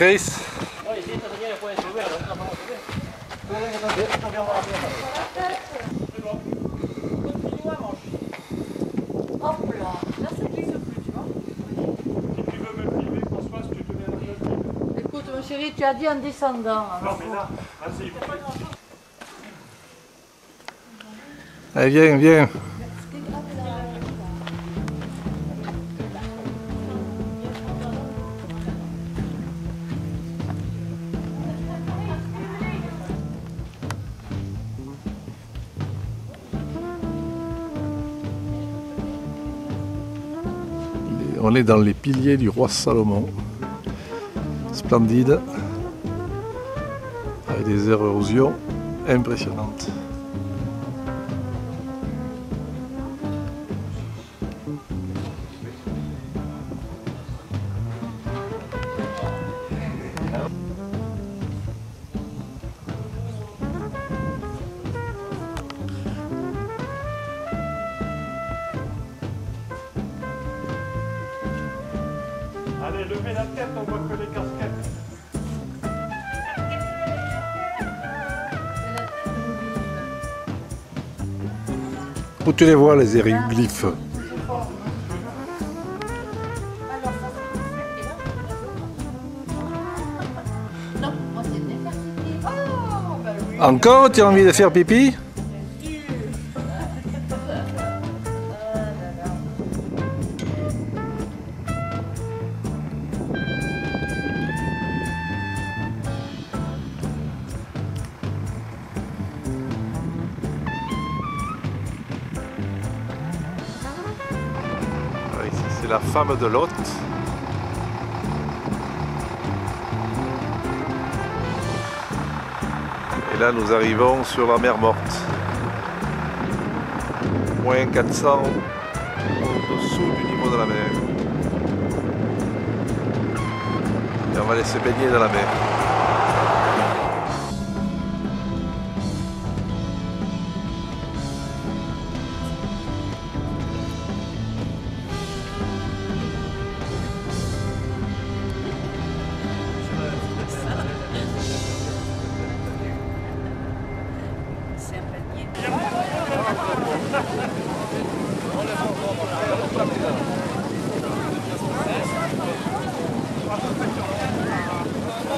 Chris. Hop là, là ça glisse plus, tu vois. Si tu veux me filmer, Françoise, tu te mets un peu. Écoute, mon chéri, tu as dit en descendant. Non, mais là, c'est Allez, viens, viens. On est dans les piliers du roi Salomon. Splendide. Avec des érosions impressionnantes. Allez, levez la tête, on voit que les casquettes. Où tu les vois, les hiéroglyphes? Encore, tu as envie de faire pipi? Ici, c'est la femme de Lot. Et là, nous arrivons sur la mer Morte. Moins 400 au-dessous du niveau de la mer. Et on va aller se baigner dans la mer.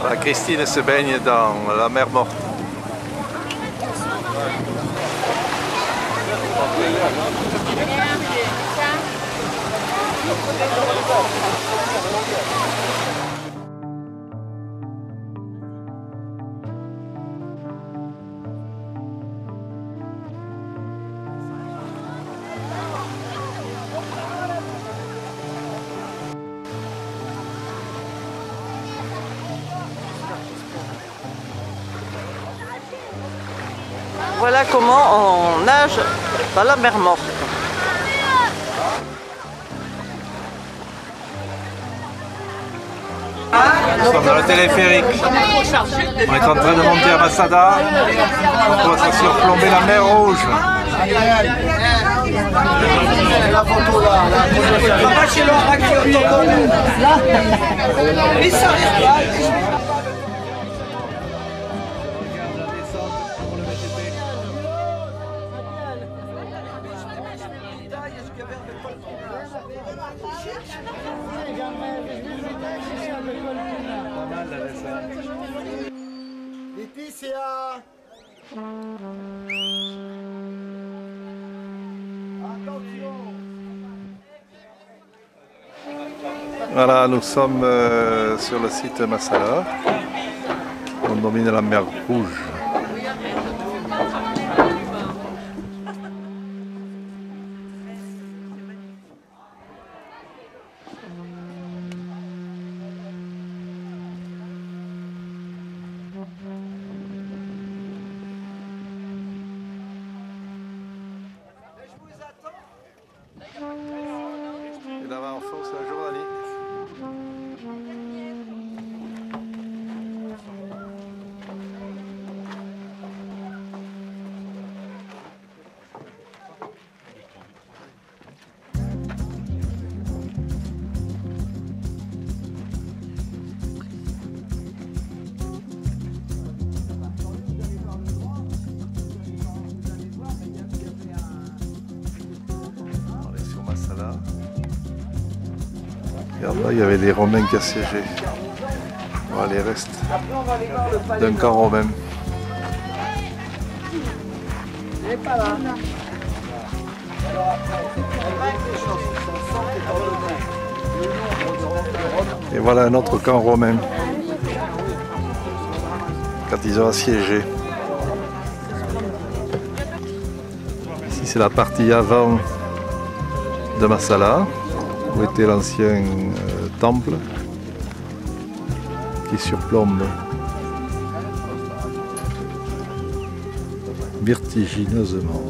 Voilà, Christine se baigne dans la mer Morte. Voilà comment on nage dans la mer Morte. Nous sommes dans le téléphérique. On est en train de monter à Masada. On va surplomber la mer Rouge. La photo là, Laetitia. Voilà, nous sommes sur le site Masada. On domine la mer Rouge. Et là-bas en fond, c'est la Jordanie. Regarde là, il y avait des Romains qui assiégeaient. Voilà les restes d'un camp romain. Et voilà un autre camp romain quand ils ont assiégé. Ici c'est la partie avant de Massala, où était l'ancien temple qui surplombe vertigineusement.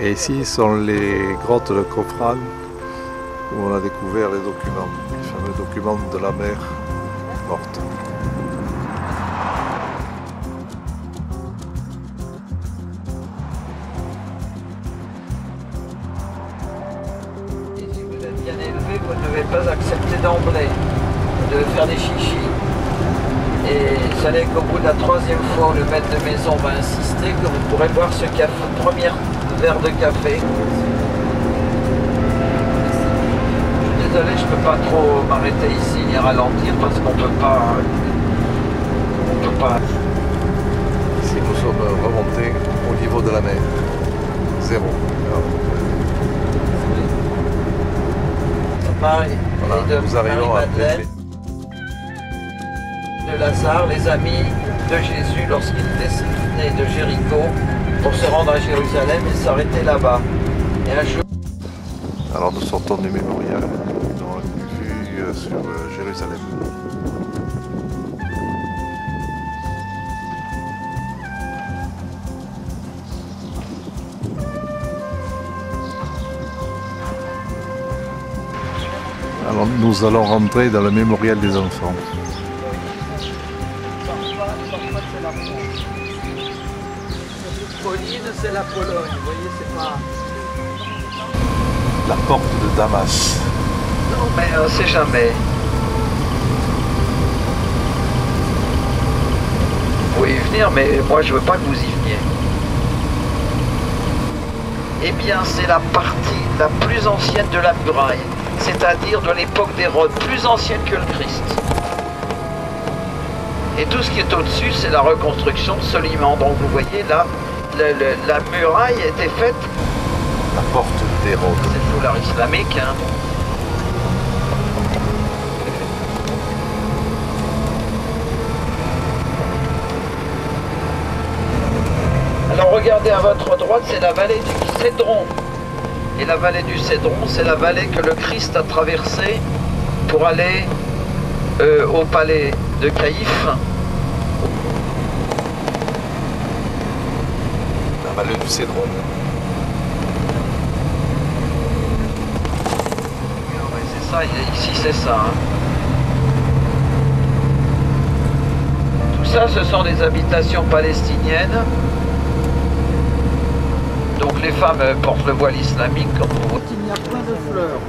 Et ici sont les grottes de Khofran où on a découvert les documents, les fameux documents de la mer morte. Et si vous êtes bien élevé, vous ne devez pas accepter d'emblée de faire des chichis. Et ça n'est qu'au bout de la troisième fois où le maître de maison va insister que vous pourrez boire ce café, premier verre de café. Je suis désolé, je ne peux pas trop m'arrêter ici ni ralentir parce qu'on ne peut pas. Ici nous sommes remontés au niveau de la mer. Zéro. Marie, Voilà, et de nous arrivons à Marie-Madeleine, de Lazare, les amis de Jésus lorsqu'il descendait de Jéricho pour se rendre à Jérusalem et s'arrêter là-bas. Et un jour... Alors nous sortons du mémorial, nous avons une vue sur Jérusalem. Alors nous allons rentrer dans le mémorial des enfants. Pauline, c'est la Pologne, vous voyez, c'est pas... La porte de Damas. Non, mais on sait jamais. Vous pouvez y venir, mais moi je veux pas que vous y veniez. Eh bien, c'est la partie la plus ancienne de la muraille, c'est-à-dire de l'époque d'Hérode, plus ancienne que le Christ. Et tout ce qui est au-dessus, c'est la reconstruction de Soliman. Donc vous voyez là, la muraille était faite... La porte d'Hérode. C'est le foulard islamique, hein. Alors regardez à votre droite, c'est la vallée du Cédron. Et la vallée du Cédron, c'est la vallée que le Christ a traversée pour aller au palais de Caïphe. La vallée du Cédron. Oui, c'est ça, ici c'est ça. Hein. Tout ça, ce sont des habitations palestiniennes. Donc les femmes portent le voile islamique comme vous voyez. Il y a plein de fleurs.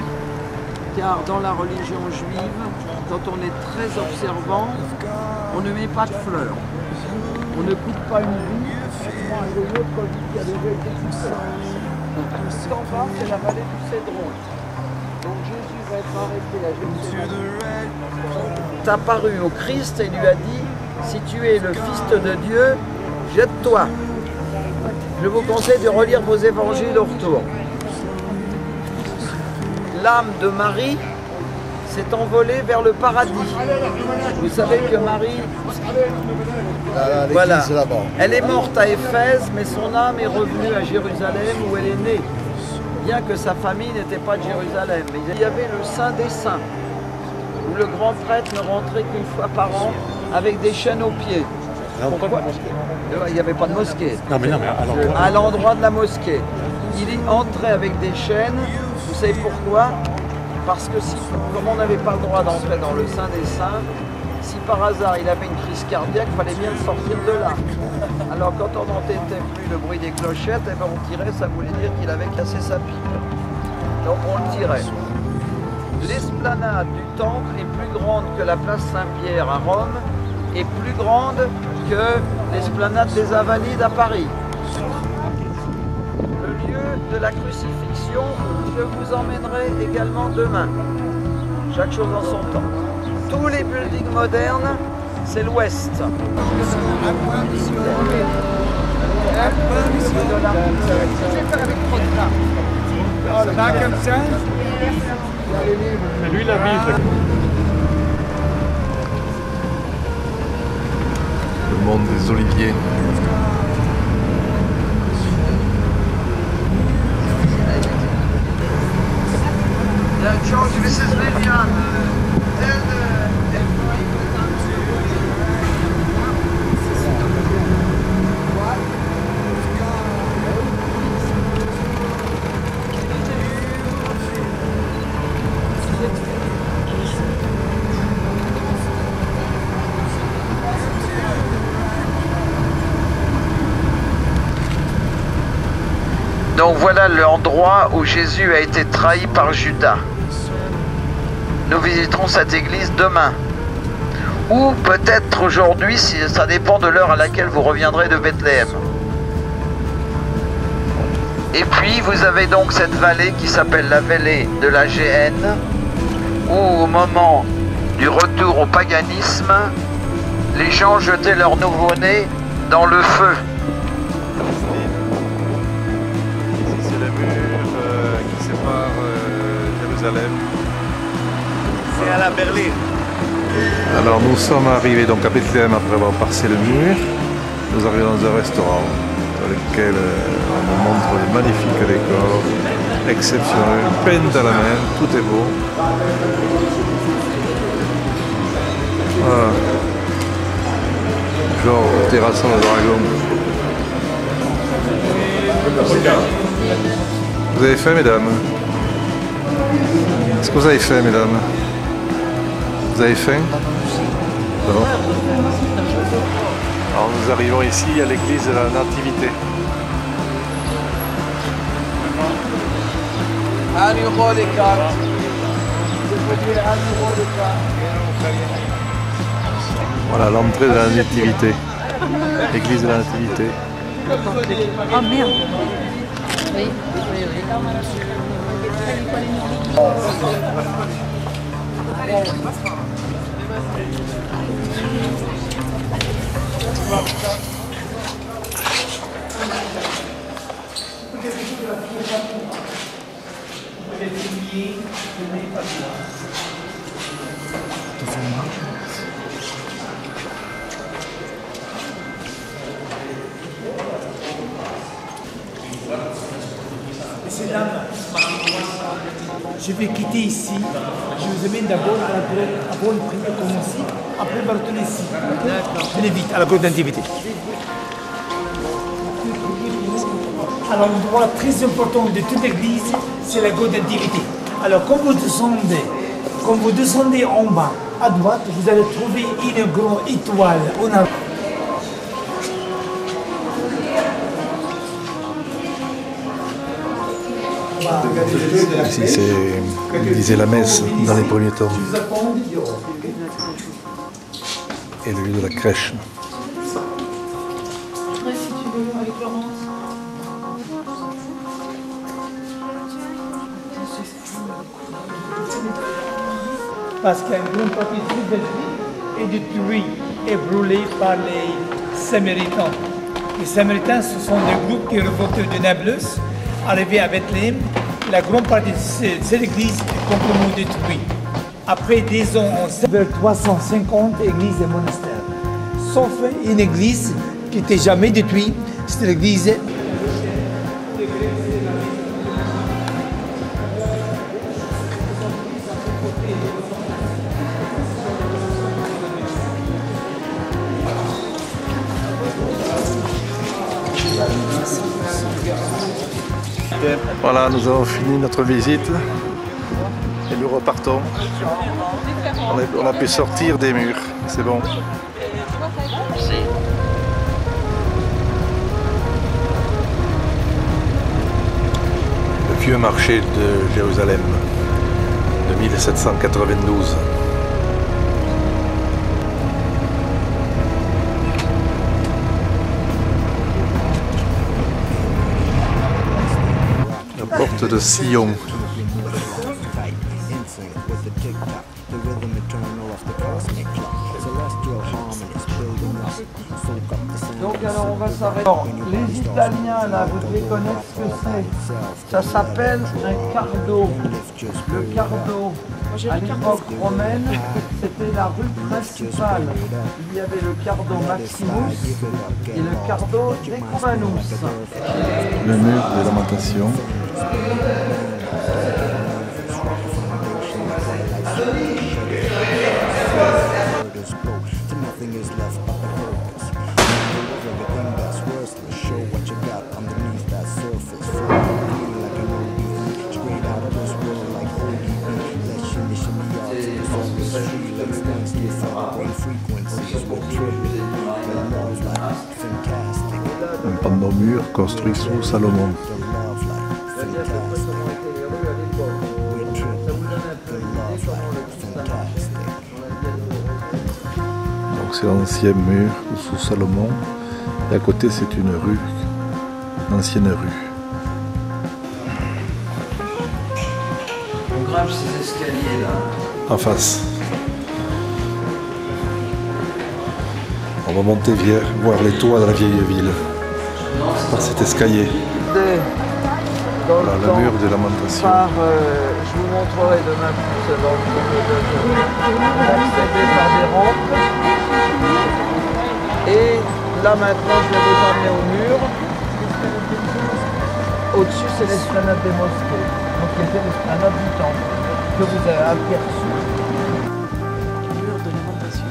car dans la religion juive, quand on est très observant, on ne met pas de fleurs. On ne coupe pas une vie, on a un joyau qui a déjà été coupé. Tout en bas, c'est la vallée du Cédron. Donc Jésus va être arrêté à Jérusalem. Il est apparu au Christ et lui a dit, si tu es le Fils de Dieu, jette-toi. Je vous conseille de relire vos évangiles au retour. L'âme de Marie s'est envolée vers le paradis. Vous savez que Marie, voilà, elle est morte à Éphèse, mais son âme est revenue à Jérusalem où elle est née. Bien que sa famille n'était pas de Jérusalem. Mais il y avait le Saint des Saints, où le grand prêtre ne rentrait qu'une fois par an avec des chaînes aux pieds. Pourquoi ? Il n'y avait pas de mosquée. Non, mais à l'endroit de la mosquée. Il y entrait avec des chaînes. Vous savez pourquoi? Parce que si, comme on n'avait pas le droit d'entrer dans le Saint des Saints, si par hasard il avait une crise cardiaque, il fallait bien le sortir de là. Alors quand on n'entendait plus le bruit des clochettes, eh ben on tirait, ça voulait dire qu'il avait cassé sa pipe. Donc on le tirait. L'esplanade du temple est plus grande que la place Saint-Pierre à Rome et plus grande que l'esplanade des Invalides à Paris. Le lieu de la crucifixion, je vous emmènerai également demain. Chaque chose en son temps. Tous les buildings modernes, c'est l'ouest. C'est lui la Bible. Le monde des oliviers. George, Mrs. Vivian, donc voilà l'endroit où Jésus a été trahi par Judas. Nous visiterons cette église demain. Ou peut-être aujourd'hui, si ça dépend de l'heure à laquelle vous reviendrez de Bethléem. Et puis vous avez donc cette vallée qui s'appelle la vallée de la Géhenne, où au moment du retour au paganisme, les gens jetaient leur nouveau-né dans le feu. Ici c'est le mur qui sépare Jérusalem. C'est à la Berlin. Alors nous sommes arrivés donc à Bethléem après avoir passé le mur. Nous arrivons dans un restaurant dans lequel on nous montre de magnifiques décors, exceptionnels, peint à la main, tout est beau. Voilà. Genre terrassant le dragon. Vous avez faim, mesdames? Est-ce que vous avez faim, mesdames? Vous avez faim? Non. Alors nous arrivons ici à l'église de la Nativité. Voilà l'entrée de la Nativité. L'église de la Nativité. Oh merde. Oui, oui, oui. Messieurs, dames, je vais quitter ici. Je vous amène d'abord à la grotte, avant de prier comme ici, après on va retourner ici. Venez vite à la grotte d'Antivité. Alors, l'endroit très important de toute l'église, c'est la grotte d'Antivité. Alors, quand vous descendez en bas, à droite, vous allez trouver une grande étoile. On a... De Ici, il disait la messe dans les premiers temps. Et le lieu de la crèche. Après, si tu veux, avec Laurence. Parce qu'une grande partie de vie est détruite et brûlée par les Samaritains. Les Samaritains, ce sont des groupes qui revoltent de Nablus, arrivés à Bethléem. La grande partie de cette église est complètement détruite. Après 10 ans, on vers 350 églises et monastères. Sauf une église qui n'était jamais détruite, c'est l'église. Voilà, nous avons fini notre visite et nous repartons. On a pu sortir des murs, c'est bon. Le vieux marché de Jérusalem de 1792. La porte de Sion. Donc alors on va s'arrêter. Les Italiens là, vous devez connaître ce que c'est. Ça s'appelle un cardo. Le cardo, à l'époque romaine, c'était la rue principale. Il y avait le cardo Maximus et le cardo Decumanus. Le mur des lamentations. Un pendant mur construit sous Salomon. Donc c'est l'ancien mur sous Salomon. Et à côté c'est une rue, une ancienne rue. On grimpe ces escaliers là. En face. On va monter voir les toits de la vieille ville par cet escalier. Voilà, le mur de lamentation. Je vous montrerai demain plus dans le d'accéder par des rampes. Et là maintenant je vais vous emmener au mur. Au-dessus c'est l'esplanade des mosquées. Donc qui était l'esplanade du temple que vous avez aperçu. Mur de lamentation.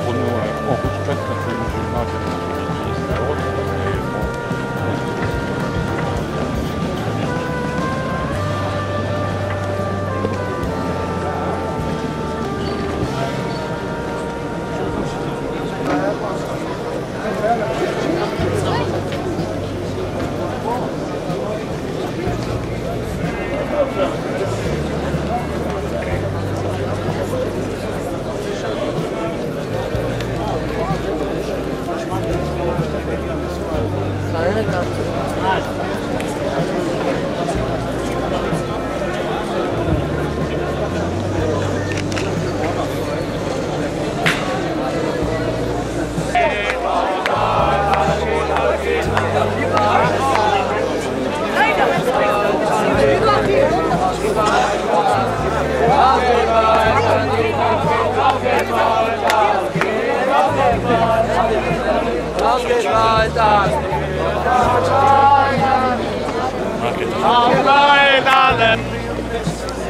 Pour nous, on respecte la foi musulmane, c'est l'autre, mais bon.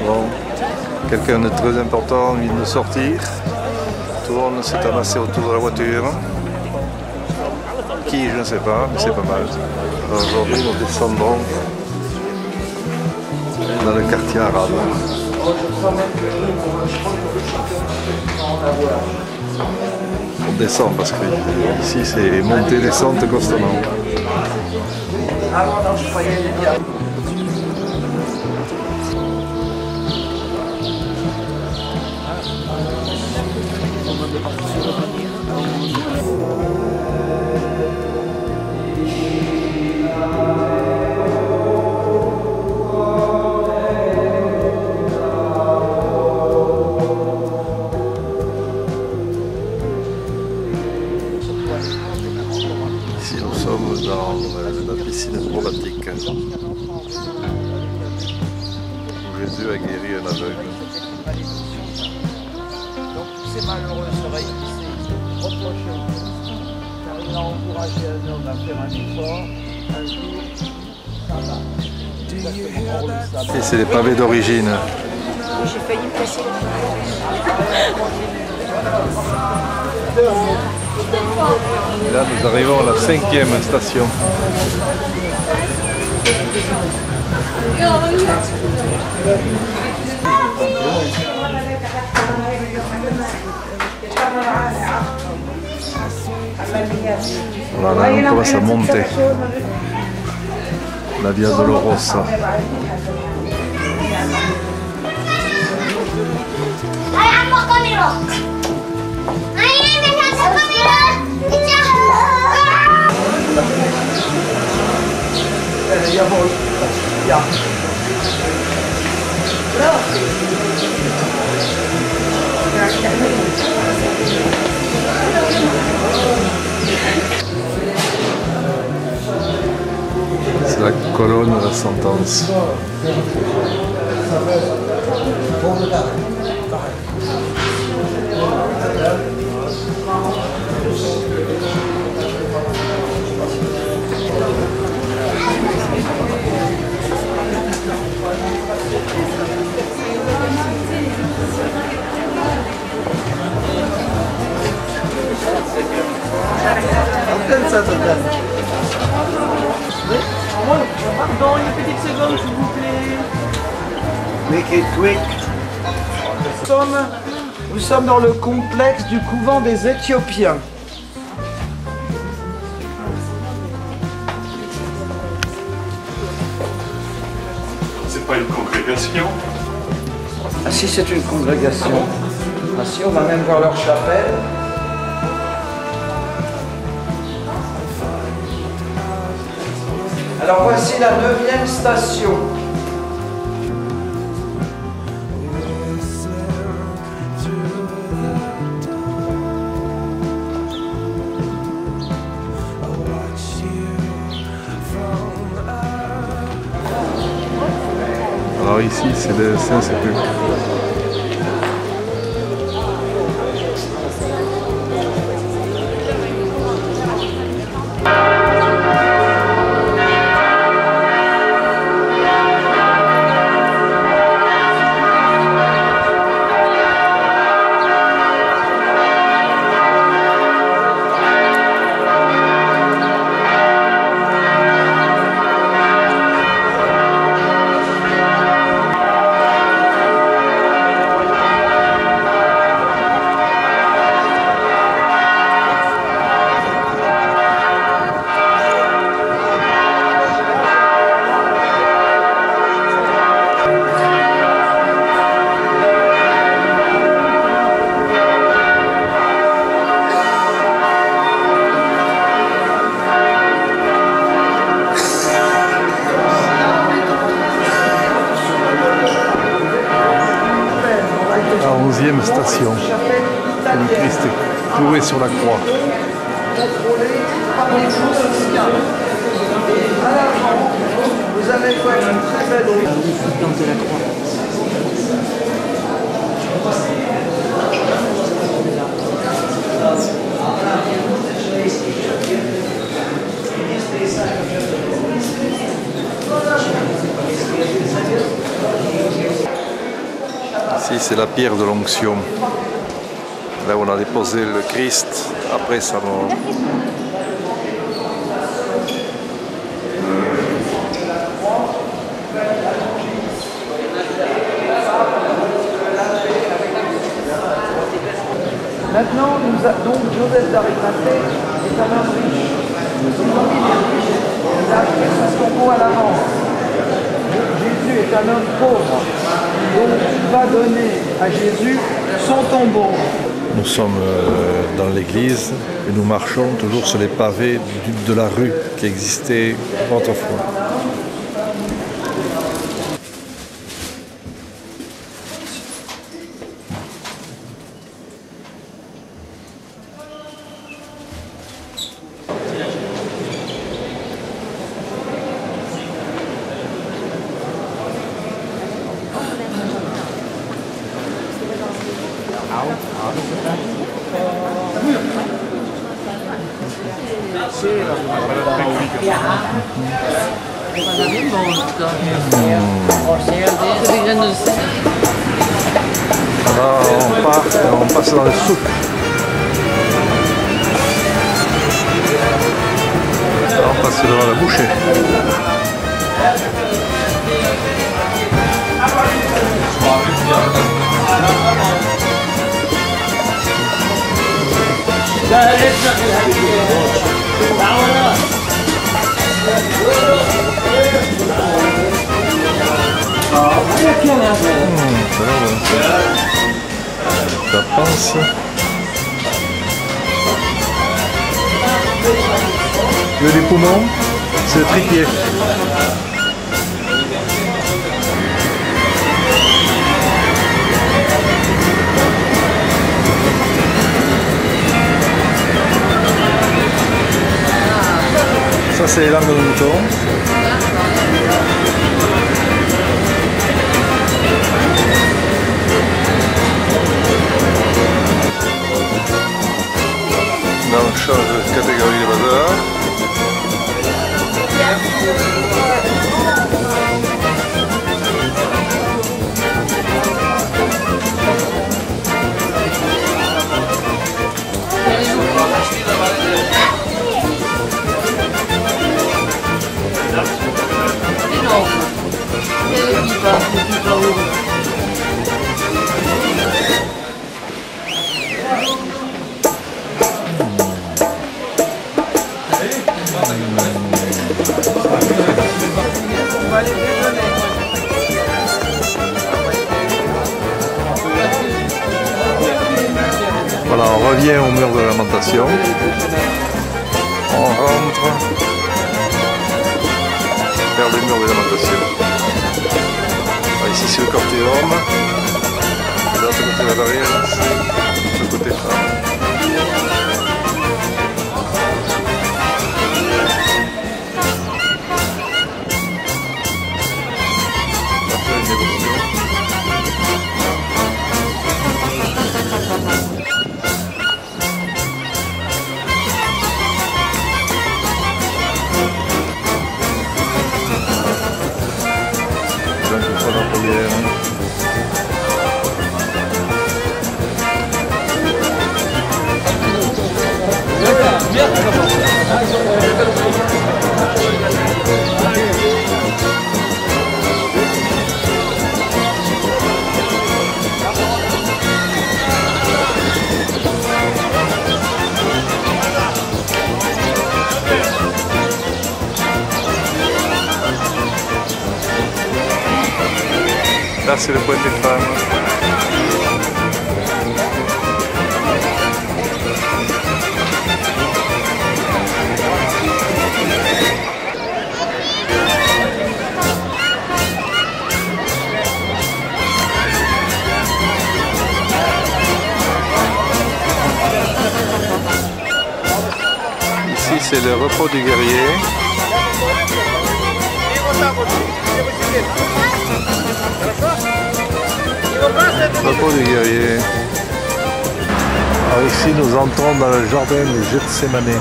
Bon, Quelqu'un de très important vient de sortir. Tout le monde s'est amassé autour de la voiture. Qui, je ne sais pas, mais c'est pas mal. Alors aujourd'hui, nous descendons dans le quartier arabe. On descend parce que ici c'est montée-descente constamment. Ah non, je croyais bien. Ici nous sommes dans la piscine acrobatique où Jésus a guéri un aveugle. Donc tous ces malheureux seraient ici reprochés au Christ, car il a encouragé un homme à faire un effort, un jour, ça va. Et c'est des pavés d'origine. J'ai failli me casser le Et là nous arrivons à la 5e station. Voilà, on commence à monter. La Via Dolorosa. C'est la colonne de la sentence. Pardon, une petite seconde s'il vous plaît. Make it quick. Nous sommes dans le complexe du couvent des Éthiopiens. C'est pas une congrégation. Ah si, c'est une congrégation. Ah si, on va même voir leur chapelle. Alors voici la 9e station. Alors ici c'est le Saint-Sépulcre. La 11e station. Le Christ est cloué sur la croix. Vous allez voir une très belle rue. Ici c'est la pierre de l'onction. Là où on a déposé le Christ après sa mort. Maintenant, donc Joseph d'Arimathée est un homme riche. Son famille est riche. Il a acheté son tombeau à la vente. Jésus est un homme pauvre. Donc il va donner à Jésus son tombeau. Nous sommes dans l'église et nous marchons toujours sur les pavés de la rue qui existait autrefois. On passe dans le souk. On passe devant la bouchée. Ça pense. Le poumons, c'est le tripier. Ça c'est les langues de mouton. Là on change de catégorie de bazar. Voilà, on revient au mur de lamentation. On rentre vers le mur de lamentation. Ici c'est le cortéum. De l'autre côté la barrière, c'est le côté femme. On va faire une évolution. Donc il faut la prière. Là c'est le point des femmes. Ici c'est le repos du guerrier. Repos du guerrier. Alors ici nous entrons dans le jardin des Gethsémané.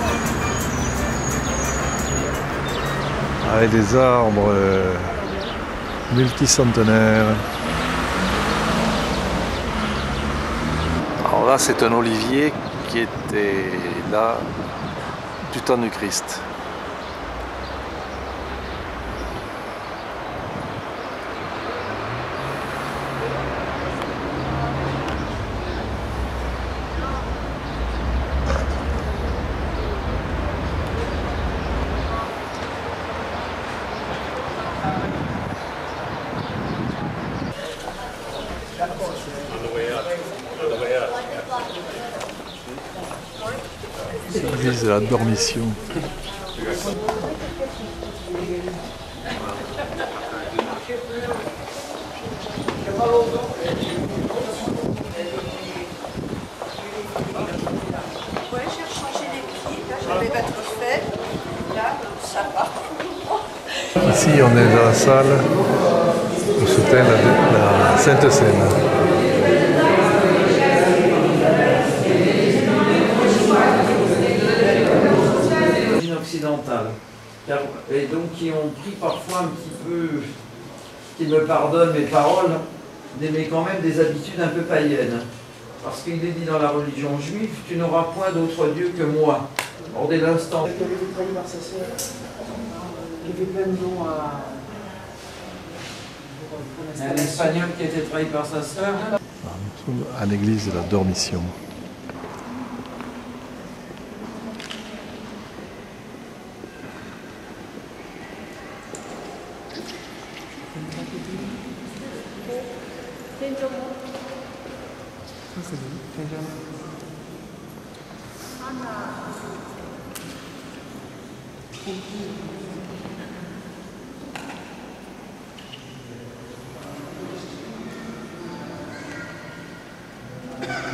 Avec des arbres multicentenaires. Là, c'est un olivier qui était là du temps du Christ. L'église de la Dormition. Ouais, j'ai changé les pieds, là j'avais votre fait, là ça va. Ici, on est dans la salle où se tient la Sainte Seine. Occidentale. Et donc qui ont pris parfois un petit peu, qui me pardonnent mes paroles, mais quand même des habitudes un peu païennes. Parce qu'il est dit dans la religion juive, tu n'auras point d'autre Dieu que moi. Or dès l'instant. Elle avait été trahie par sa sœur. Il y avait plein de noms à... Un Espagnol qui a été trahi par sa sœur. Nous sommes à l'église de la Dormition.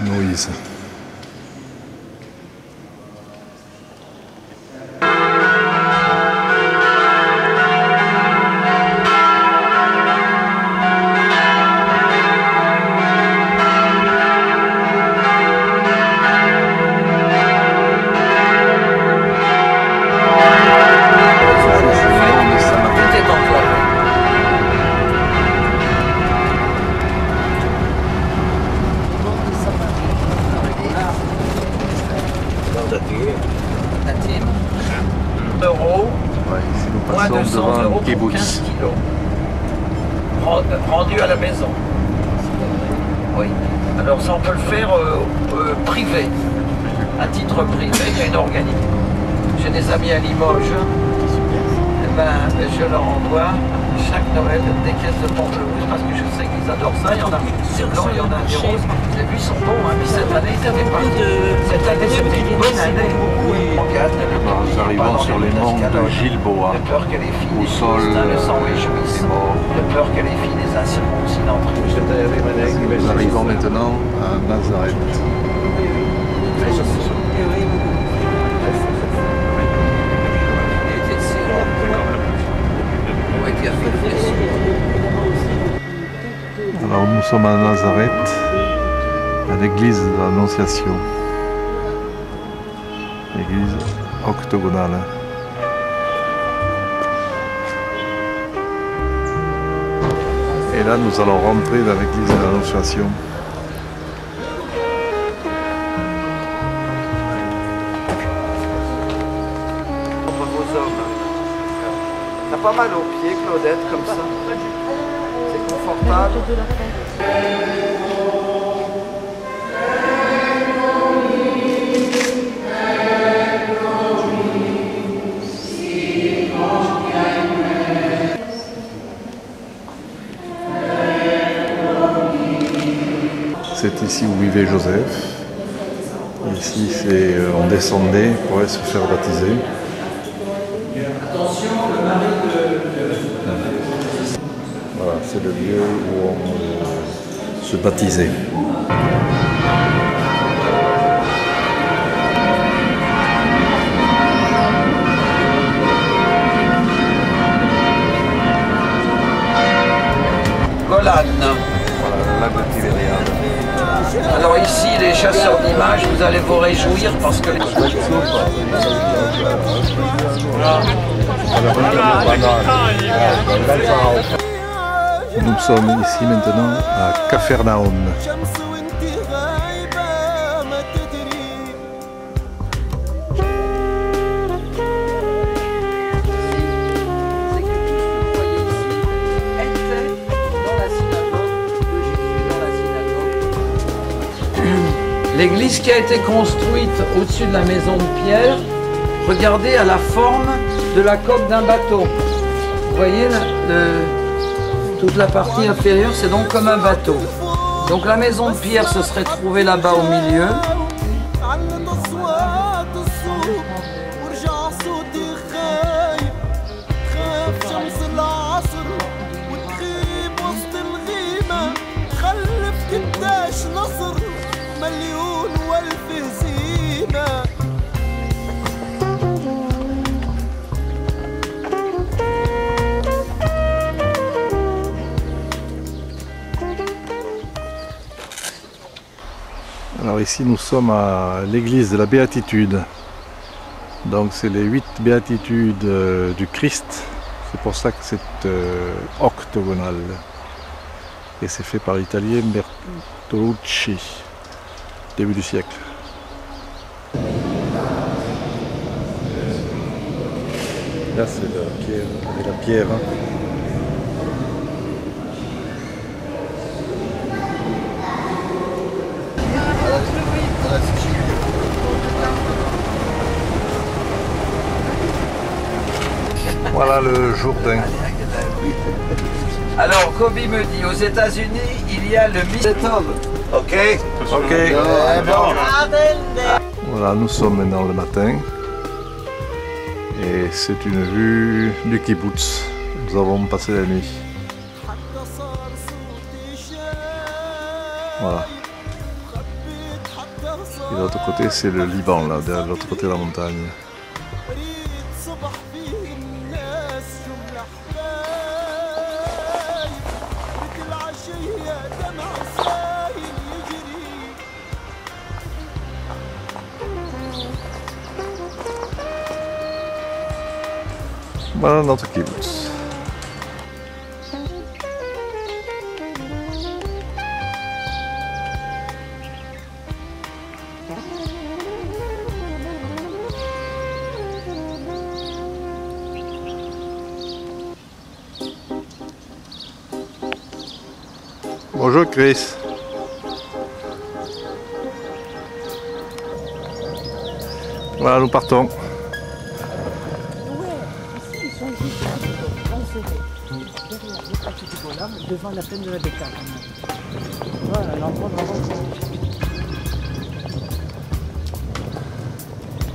Moïse. Ouais, ici nous Moins de passons 100 devant € un pour 15 kibbutz. kilos. Rendu à la maison. Oui. Alors ça on peut le faire privé, à titre privé, il y a une organisation. J'ai des amis à Limoges, et je leur envoie chaque Noël des caisses de pamplemousse parce que je sais qu'ils adorent ça. Il y en a des blancs, il y en a des roses. Les vues sont bons, hein, mais cette année, ils n'avaient pas. Cette année, c'était une bonne année. Nous arrivons sur les monts de Gilboa, De peur que les filles au des sol Philistins ne s'en réjouissent. des morts. De peur que les filles des incirconcis n'entrent. Nous arrivons maintenant à Nazareth. Alors nous sommes à Nazareth, à l'église de l'Annonciation, l'église octogonale. Et là nous allons rentrer dans l'église de l'Annonciation. Vos hommes. T'as pas mal aux pieds, Claudette, comme ça? C'est confortable. C'est ici où vivait Joseph. Ici, on descendait pour aller se faire baptiser. Voilà, c'est le lieu où on se baptisait. Golan. Voilà, le lac de Tibériade. Alors ici, les chasseurs d'images, vous allez vous réjouir parce que... Nous sommes ici maintenant à Capharnaüm. L'église qui a été construite au-dessus de la maison de pierre, regardez à la forme de la coque d'un bateau. Vous voyez, toute la partie inférieure, c'est donc comme un bateau. Donc la maison de pierre se serait trouvée là-bas au milieu. Alors ici nous sommes à l'église de la Béatitude. Donc c'est les 8 béatitudes du Christ. C'est pour ça que c'est octogonal. Et c'est fait par l'italien Bertolucci, début du siècle. Là c'est la pierre. Voilà le Jourdain. Alors, Kobe me dit, aux États-Unis, il y a le Mistetob. Ok. Ok. Voilà, nous sommes maintenant le matin. Et c'est une vue du kibbutz. Nous avons passé la nuit. Voilà. Et de l'autre côté, c'est le Liban, là, de l'autre côté de la montagne. Voilà notre kibbutz. Bonjour Chris. Voilà, nous partons. Devant la plaine de la Bécane. Voilà, l'endroit vraiment.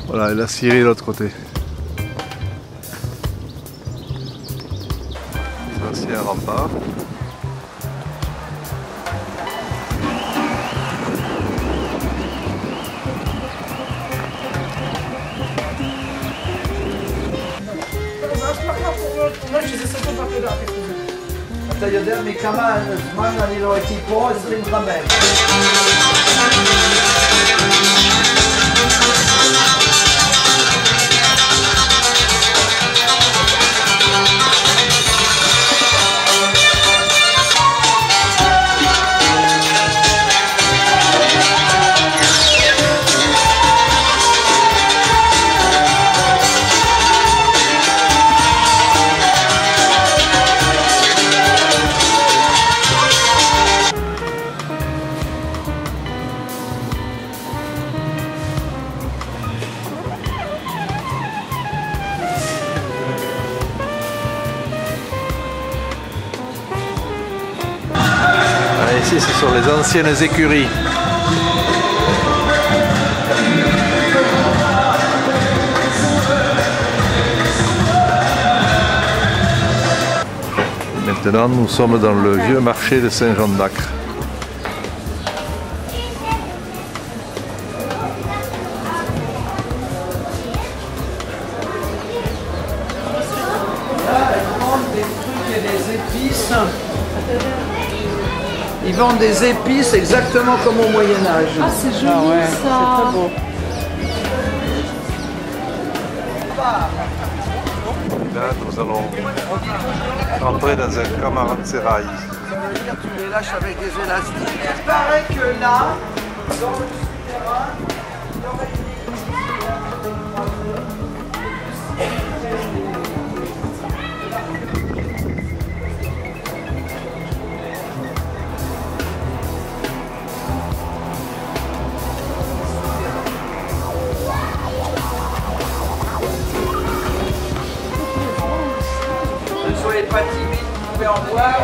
Voilà, et la Syrie de l'autre côté. Voici un rempart. אתה יודע מכמה זמן אני לא הייתי פה? 25. Ici, ce sont les anciennes écuries. Maintenant, nous sommes dans le vieux marché de Saint-Jean d'Acre. Là, ils vendent des trucs et des épices. Ils vendent des épices exactement comme au Moyen-Âge. Ah, c'est joli ça. C'est très beau. Là, nous allons entrer dans un caravansérail. Ça veut dire que tu les lâches avec des élastiques. Il paraît que là, dans le souterrain, il y aurait pas timide, vous pouvez en voir.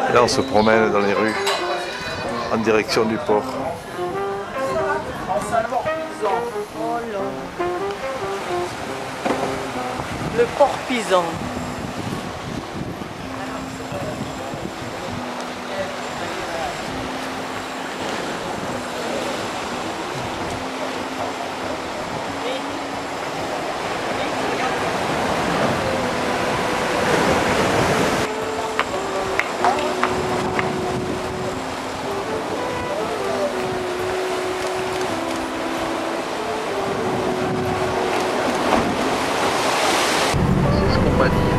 Et là, on se promène dans les rues en direction du port. Le port Pisan.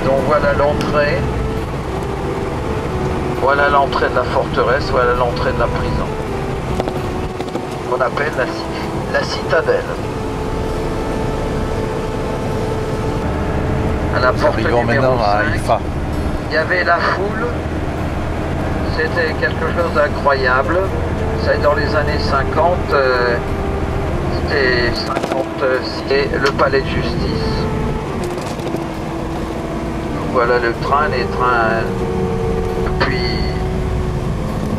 Donc voilà l'entrée. Voilà l'entrée de la forteresse, voilà l'entrée de la prison. Qu'on appelle la citadelle. À la porte numéro 5, il y avait la foule. C'était quelque chose d'incroyable. C'est dans les années 50. C'était 56. Et le palais de justice. Voilà le train, les trains, depuis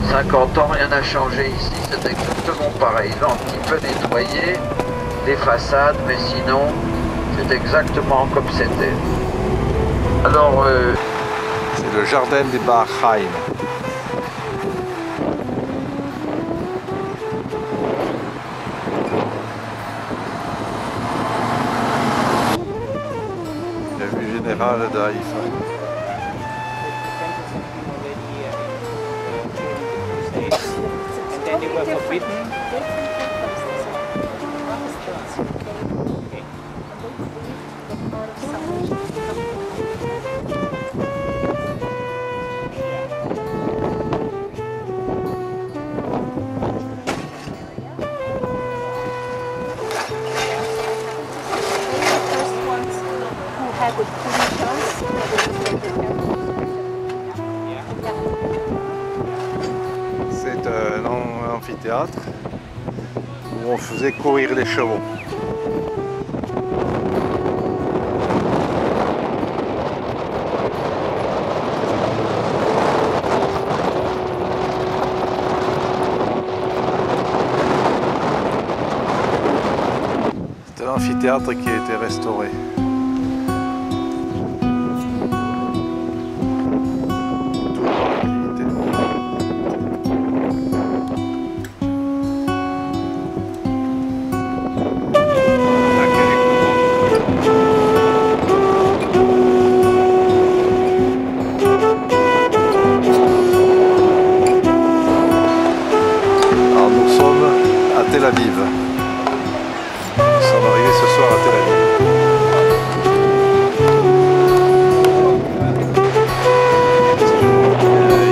50 ans, rien n'a changé ici, c'est exactement pareil. Ils ont un petit peu nettoyé les façades, mais sinon, c'est exactement comme c'était. Alors, c'est le jardin des Bachheim. La vue générale de Haïfa. And then they were forbidden. C'est un amphithéâtre où on faisait courir les chevaux. C'est un amphithéâtre qui a été restauré. Tel Aviv. Nous sommes arrivés ce soir à Tel Aviv.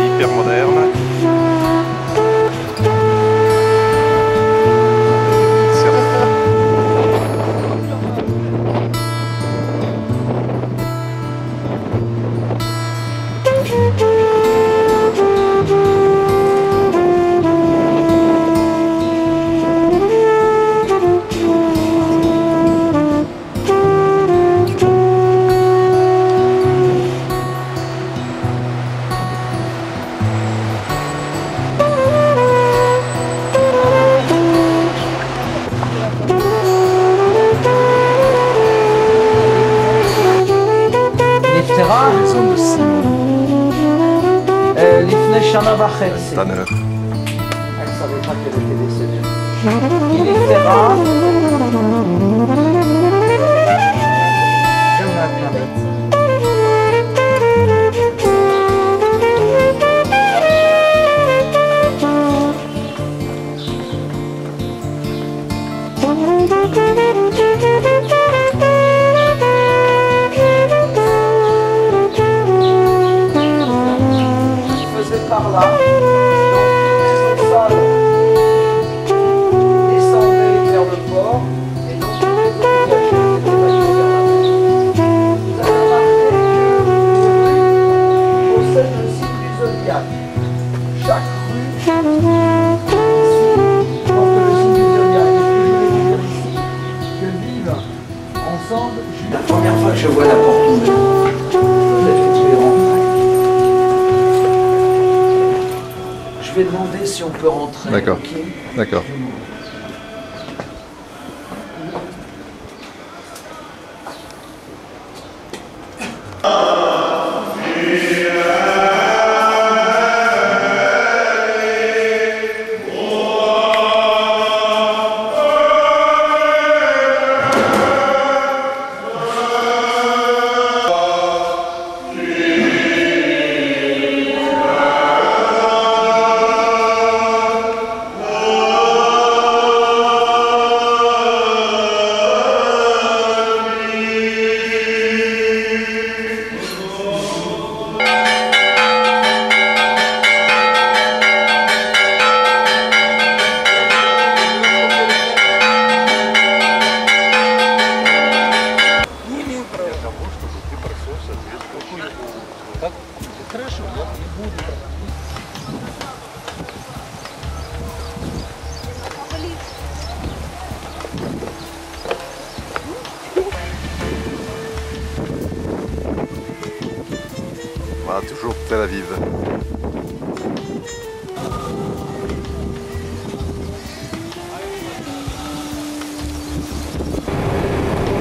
Hyper moderne. Maison de Simon. לפני שנה וחצי. Tanner. Elle ne savait pas qu'elle était décédée. Il נפטרה. Comme la planète. Par là. vais demander si on peut rentrer. D'accord. Ok. D'accord. Voilà, toujours Tel Aviv.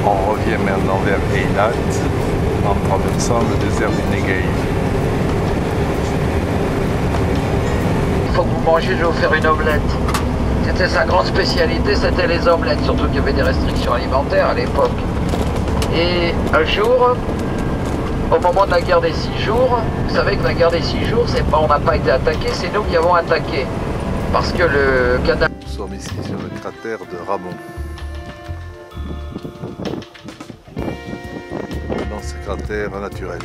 On revient maintenant vers Eilat en traversant le désert du Negev. Il faut que vous mangiez, je vais vous faire une omelette. C'était sa grande spécialité, c'était les omelettes, surtout qu'il y avait des restrictions alimentaires à l'époque. Et un jour, au moment de la guerre des 6 jours, vous savez que la guerre des 6 jours, c'est pas on n'a pas été attaqué, c'est nous qui avons attaqué. Parce que le Kadhafi... Nous sommes ici sur le cratère de Ramon. Dans ce cratère naturel.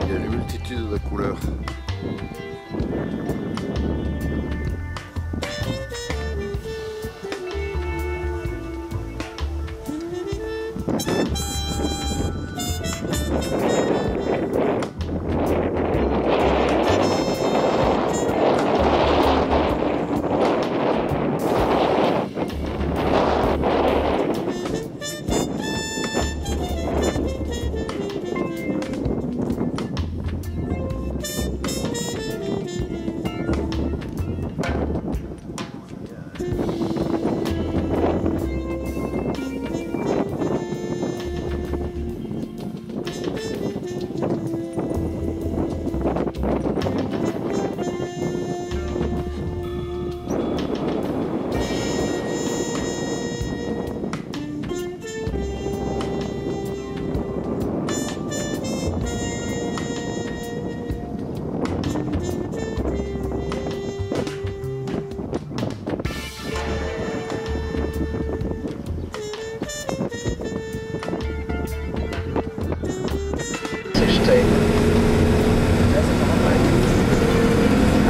Il y a une multitude de couleurs.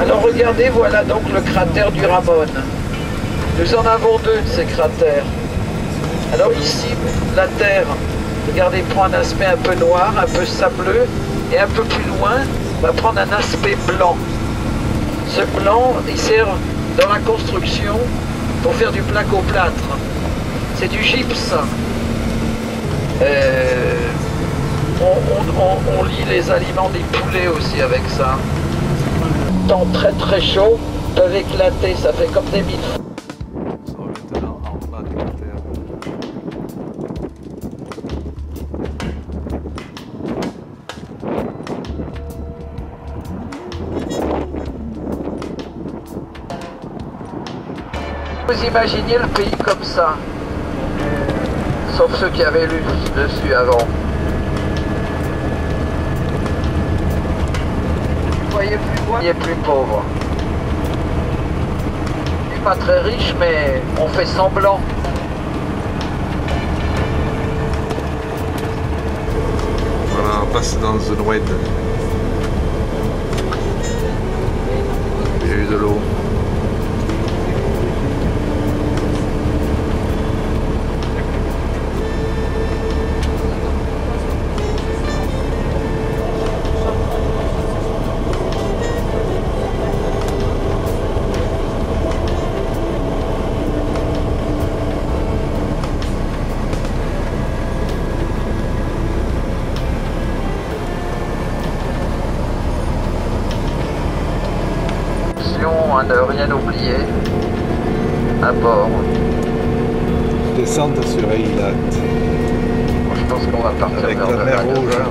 Alors regardez, voilà donc le cratère du Ramon. Nous en avons deux de ces cratères. Alors ici, la terre, regardez, prend un aspect un peu noir, un peu sableux, et un peu plus loin, va prendre un aspect blanc. Ce blanc, il sert dans la construction pour faire du placo-plâtre. C'est du gypse. On lit les aliments des poulets aussi avec ça. Temps très très chaud, peuvent éclater, ça fait comme des mille. Nous sommes maintenant en bas du cratère. Vous imaginez le pays comme ça, sauf ceux qui avaient lu dessus avant. Vous voyez plus loin, il est plus pauvre. Il n'est pas très riche, mais on fait semblant. Voilà, on passe dans une oued. Il y a eu de l'eau. à ne rien oublier, à bord. Descente sur Eilat. Je pense qu'on va partir Avec vers la mer 9 Rouge. heures.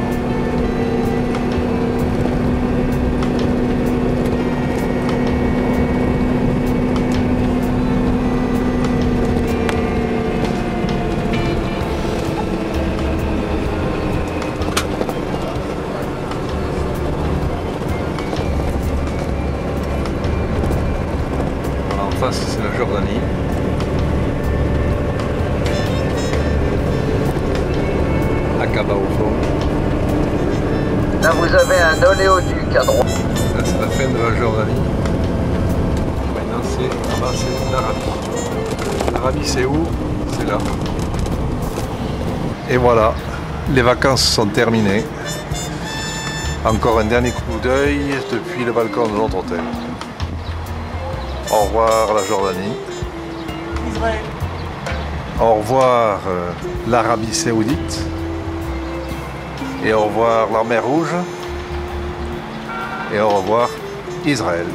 En face, c'est la Jordanie. Aqaba au fond. Là, vous avez un oléoduc à droite. Là, c'est la fin de la Jordanie. Maintenant, c'est l'Arabie. L'Arabie, c'est où? C'est là. Et voilà, les vacances sont terminées. Encore un dernier coup d'œil depuis le balcon de notre hôtel. Au revoir la Jordanie. Israël. Au revoir l'Arabie Saoudite. Et au revoir la mer Rouge. Et au revoir Israël.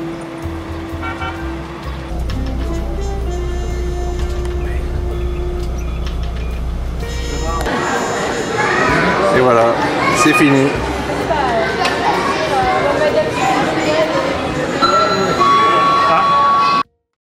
Et voilà, c'est fini.